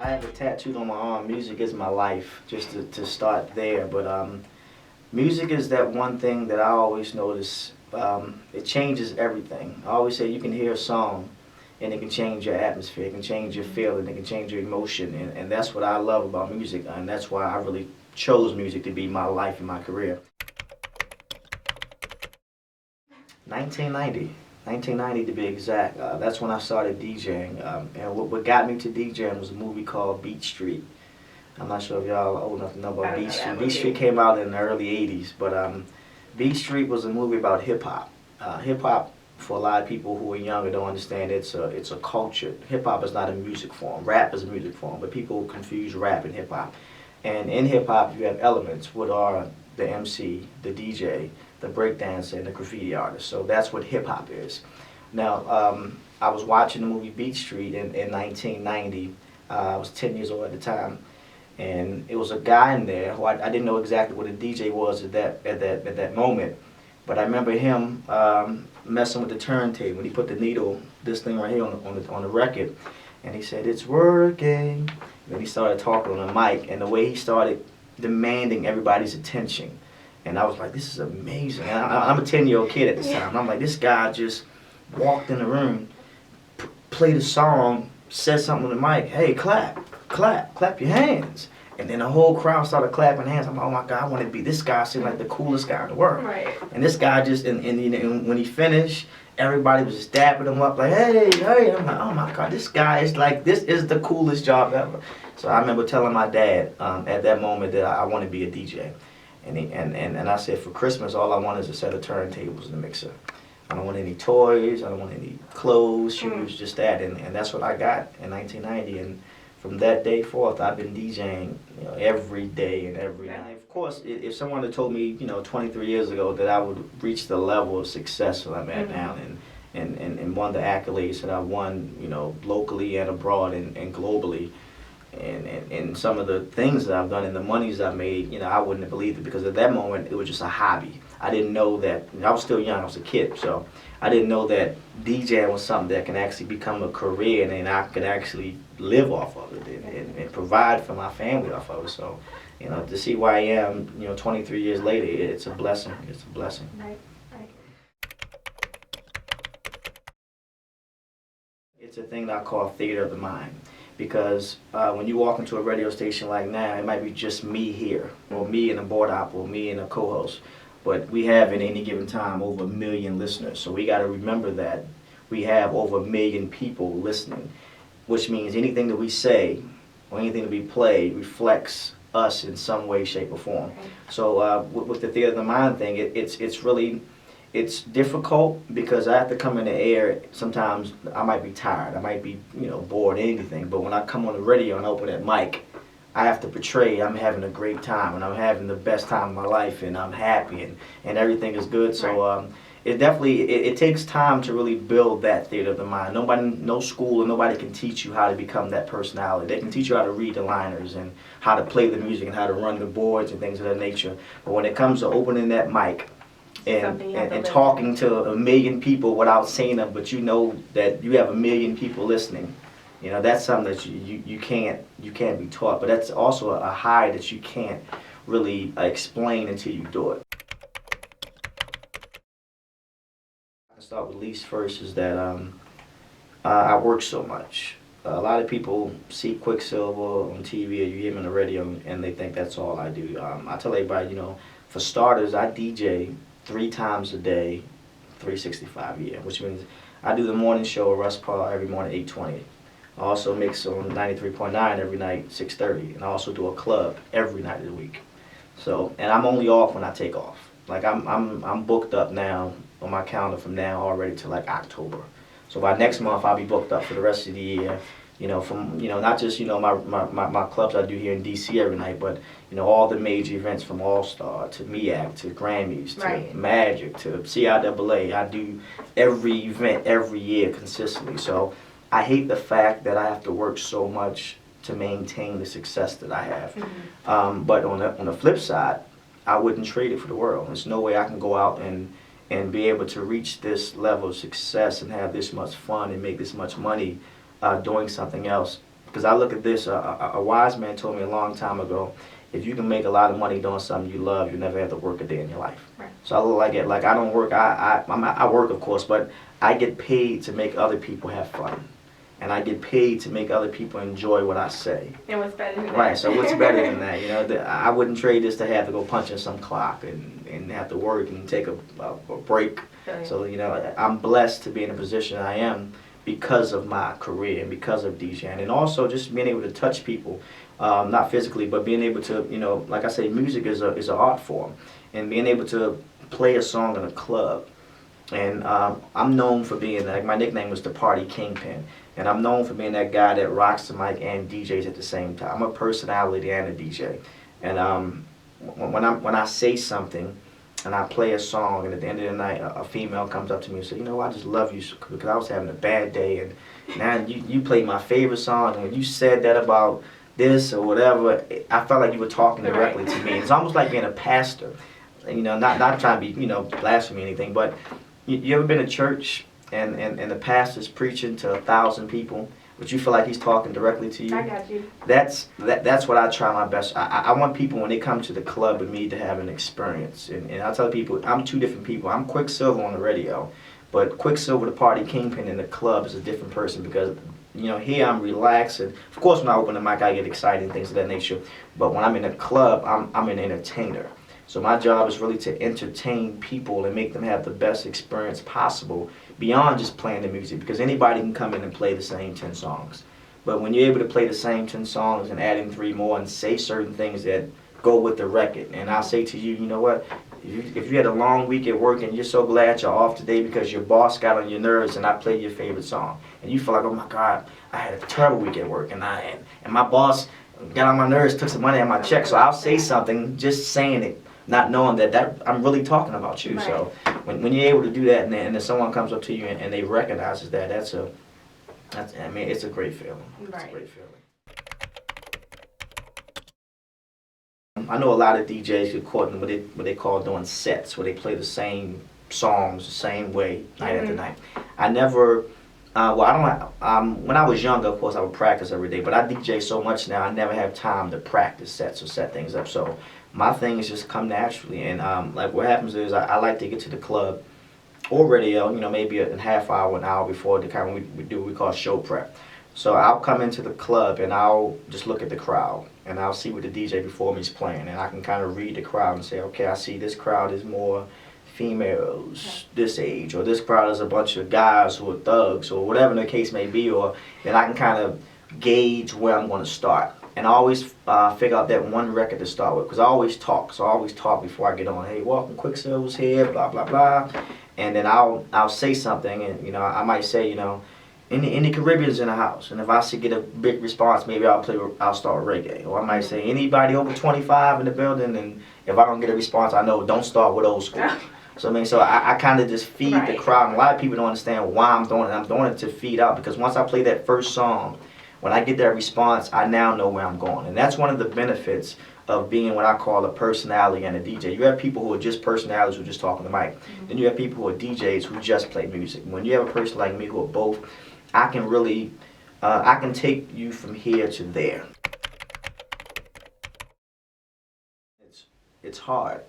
I have it tattooed on my arm. Music is my life, just to start there. But music is that one thing that I always notice. It changes everything. I always say you can hear a song and it can change your atmosphere, it can change your feeling, it can change your emotion. And that's what I love about music. And that's why I really chose music to be my life and my career. 1990. 1990 to be exact. That's when I started DJing. And what got me to DJing was a movie called Beat Street. I'm not sure if y'all are old enough to know about Beat Street. Beat Street came out in the early 80s, but Beat Street was a movie about hip hop. Hip hop, for a lot of people who are younger, don't understand it's a culture. Hip hop is not a music form. Rap is a music form, but people confuse rap and hip hop. And in hip hop, you have elements, what are the MC, the DJ, the breakdancer, and the graffiti artist. So that's what hip hop is. Now, I was watching the movie Beat Street in 1990. I was 10 years old at the time. And it was a guy in there who I didn't know exactly what a DJ was at that moment, but I remember him messing with the turntable when he put the needle, this thing right here on the record, and he said it's working. And then he started talking on the mic, and the way he started demanding everybody's attention, and I was like, this is amazing. And I'm a 10-year-old kid at this time. And I'm like, this guy just walked in the room, played a song, said something on the mic, hey, clap. Clap your hands. And then the whole crowd started clapping hands. I'm like, oh my God, I want to be this guy. Seemed like the coolest guy in the world. Right. And this guy just, and when he finished, everybody was just dapping him up like, hey. I'm like, oh my God, this guy is like, this is the coolest job ever. So I remember telling my dad at that moment that I want to be a DJ. And I said, for Christmas, all I want is a set of turntables and a mixer. I don't want any toys. I don't want any clothes, shoes, just that. And that's what I got in 1990. And from that day forth, I've been DJing, every day and every night. Of course, if someone had told me, 23 years ago that I would reach the level of success that I'm at now and won the accolades that I won, locally and abroad and globally, and some of the things that I've done and the monies I've made, I wouldn't have believed it, because at that moment, it was just a hobby. I didn't know that, I was still young, I was a kid, so I didn't know that DJing was something that can actually become a career, and then I could actually live off of it and provide for my family off of it. So, to see where I am, 23 years later, it's a blessing. It's a blessing. Right. It's a thing that I call theater of the mind, because when you walk into a radio station like now, it might be just me here, or me and a board op, or me and a co-host. But we have at any given time over 1 million listeners. So we got to remember that we have over 1 million people listening, which means anything that we say or anything that we play reflects us in some way, shape, or form. So with the theater of the mind thing, it's difficult, because I have to come in the air. Sometimes I might be tired, I might be bored, anything. But when I come on the radio and open that mic, I have to portray I'm having a great time and I'm having the best time of my life and I'm happy and everything is good. So it definitely, it takes time to really build that theater of the mind. No school or nobody can teach you how to become that personality. They can teach you how to read the liners and how to play the music and how to run the boards and things of that nature. But when it comes to opening that mic and talking to 1 million people without seeing them, but you know that you have 1 million people listening, that's something that you can't be taught. But that's also a high that you can't really explain until you do it. I start with least first is that I work so much. A lot of people see Quicksilva on TV or you hear him on the radio and they think that's all I do. I tell everybody, for starters, I DJ 3 times a day, 365 a year, which means I do the morning show at Russ Parr every morning, 8:20. I also mix on 93.9 every night, 6:30, and I also do a club every night of the week. So, and I'm only off when I take off. Like I'm booked up now on my calendar from now already to like October. So by next month I'll be booked up for the rest of the year. From not just my clubs I do here in DC every night, but all the major events from All Star to MEAC to Grammys to Magic to CIAA. I do every event every year consistently. So I hate the fact that I have to work so much to maintain the success that I have. But on the flip side, I wouldn't trade it for the world. There's no way I can go out and be able to reach this level of success and have this much fun and make this much money doing something else because I look at this. A wise man told me a long time ago, if you can make a lot of money doing something you love, you never have to work a day in your life. Right. So I look like it. Like I don't work. I work, of course, but I get paid to make other people have fun. And I get paid to make other people enjoy what I say. And what's better than that? Right, so what's better than that? You know, I wouldn't trade this to have to go punch in some clock and have to work and take a break. Right. So, you know, I'm blessed to be in the position I am because of my career and because of DJing. And also just being able to touch people, not physically, but being able to, you know, like I say, music is an art form. And being able to play a song in a club. And I'm known for being, like, my nickname was the Party Kingpin. And I'm known for being that guy that rocks the mic and DJs at the same time. I'm a personality and a DJ. And when I say something and I play a song, and at the end of the night a female comes up to me and says, you know, I just love you because I was having a bad day, and now you played my favorite song, and when you said that about this or whatever, I felt like you were talking directly to me. It's almost like being a pastor. You know, not trying to be, you know, blasphemy or anything, but you ever been to church and the pastor's preaching to 1,000 people, but you feel like he's talking directly to you? I got you. That's what I try my best. I want people, when they come to the club with me, to have an experience. And I tell people, I'm two different people. I'm Quicksilva on the radio, but Quicksilva, the Party Kingpin, in the club is a different person because, you know, here I'm relaxed. And of course, when I open the mic, I get excited and things of that nature. But when I'm in a club, I'm an entertainer. So my job is really to entertain people and make them have the best experience possible beyond just playing the music, because anybody can come in and play the same 10 songs. But when you're able to play the same 10 songs and add in 3 more and say certain things that go with the record, and I'll say to you, you know what, if you had a long week at work and you're so glad you're off today because your boss got on your nerves and I played your favorite song, and you feel like, oh my God, I had a terrible week at work and my boss got on my nerves, took some money out of my check, so I'll say something, just saying it, not knowing that I'm really talking about you. Right. So when you're able to do that, and then someone comes up to you and they recognizes that, that's I mean, it's a great feeling. Right. It's a great feeling. I know a lot of DJs get caught in what they call doing sets, where they play the same songs the same way night after night. I never. Well, I don't. When I was younger, of course, I would practice every day. But I DJ so much now, I never have time to practice sets or set things up. So my thing is just come naturally. And like what happens is I like to get to the club or radio, you know, maybe a half hour, an hour before the kind of we do what we call show prep. So I'll come into the club and I'll just look at the crowd and I'll see what the DJ before me is playing, and I can kind of read the crowd and say, okay, I see this crowd is more females this age, or this crowd is a bunch of guys who are thugs, or whatever the case may be, or then I can kind of gauge where I'm going to start. And I always figure out that one record to start with, because I always talk. So I always talk before I get on. Hey, welcome, Quicksilva's here, blah, blah, blah. And then I'll say something, and, you know, I might say, you know, any Caribbeans in the house. And if I should get a big response, maybe I'll start with reggae. Or I might say, anybody over 25 in the building, and if I don't get a response, I know don't start with old school. So I mean, so I kind of just feed the crowd. And a lot of people don't understand why I'm doing it. I'm doing it to feed out, because once I play that first song, when I get that response, I now know where I'm going. And that's one of the benefits of being what I call a personality and a DJ. You have people who are just personalities who just talk on the mic. Then you have people who are DJs who just play music. When you have a person like me who are both, I can really, I can take you from here to there. It's hard,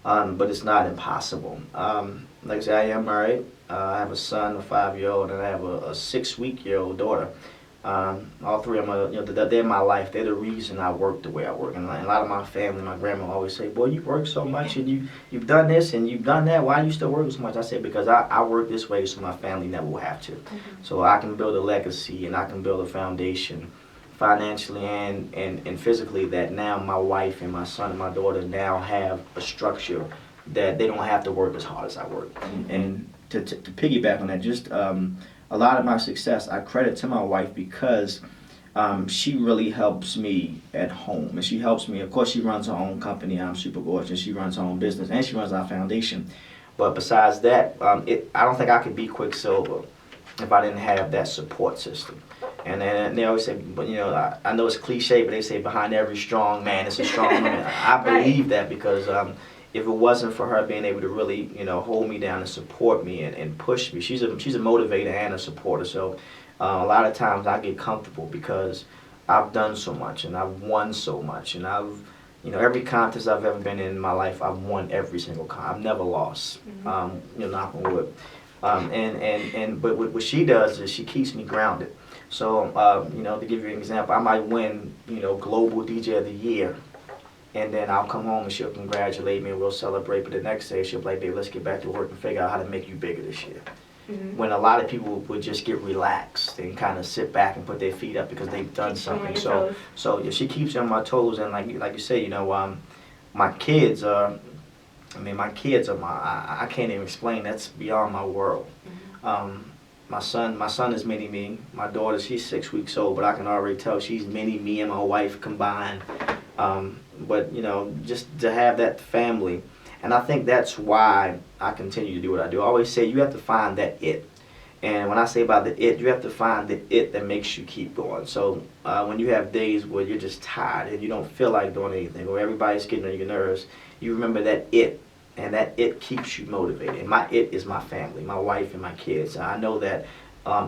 but it's not impossible. Like I said, I am married. I have a son, a 5-year-old, and I have a 6-week-old daughter. All three of them, you know, they're my life. They're the reason I work the way I work. And a lot of my family, my grandma always say, boy, you work so much, and you've done this and you've done that. Why do you still work so much? I say, because I work this way so my family never will have to. So I can build a legacy and I can build a foundation financially and physically, that now my wife and my son and my daughter now have a structure that they don't have to work as hard as I work. And to piggyback on that, just a lot of my success I credit to my wife, because she really helps me at home. And she helps me, of course, she runs her own company, I'm Super Gorgeous. She runs her own business, and she runs our foundation. But besides that, I don't think I could be Quicksilva if I didn't have that support system. And then they always say, but you know, I know it's cliche, but they say behind every strong man is a strong woman. I believe that, because if it wasn't for her being able to really, you know, hold me down and support me and push me, she's a motivator and a supporter. So a lot of times I get comfortable because I've done so much and I've won so much, and every contest I've ever been in my life, I've won every single I've never lost. Knock on wood. But what she does is she keeps me grounded. So, to give you an example, I might win, Global DJ of the Year, and then I'll come home and she'll congratulate me and we'll celebrate. But the next day she'll be like, "Babe, let's get back to work and figure out how to make you bigger this year." When a lot of people would just get relaxed and kind of sit back and put their feet up because they've done something. So yeah, she keeps me on my toes, and like you say, my kids are. My kids are I can't even explain. That's beyond my world. My son is mini me. My daughter, she's 6 weeks old, but I can already tell she's mini me and my wife combined. But just to have that family, and I think that's why I continue to do what I do. I always say you have to find that it. And when I say about the it, you have to find the it that makes you keep going. So when you have days where you're just tired and you don't feel like doing anything, or everybody's getting on your nerves, you remember that it, and that it keeps you motivated. And my it is my family, my wife and my kids. And I know that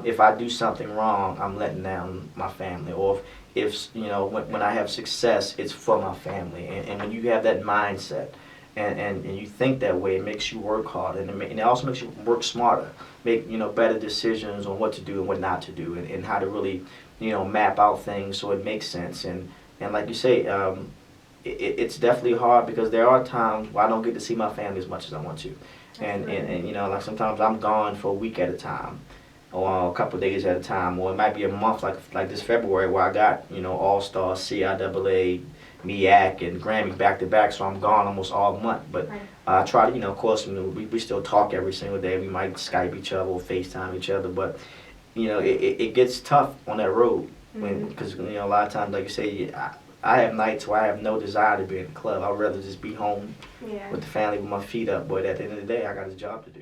if I do something wrong, I'm letting down my family. Or if when I have success, it's for my family. And when you have that mindset, and you think that way, it makes you work harder, and it also makes you work smarter, make better decisions on what to do and what not to do, and how to really map out things so it makes sense. And like you say, it's definitely hard because there are times where I don't get to see my family as much as I want to, and like sometimes I'm gone for a week at a time, or a couple of days at a time, or it might be a month like this February where I got All-Star, CIAA, MEAC, and Grammy back to back, so I'm gone almost all month. But I try to, of course, we still talk every single day. We might Skype each other or FaceTime each other, but it gets tough on that road because a lot of times, like you say, I have nights where I have no desire to be in the club. I'd rather just be home with the family with my feet up. But at the end of the day, I got a job to do.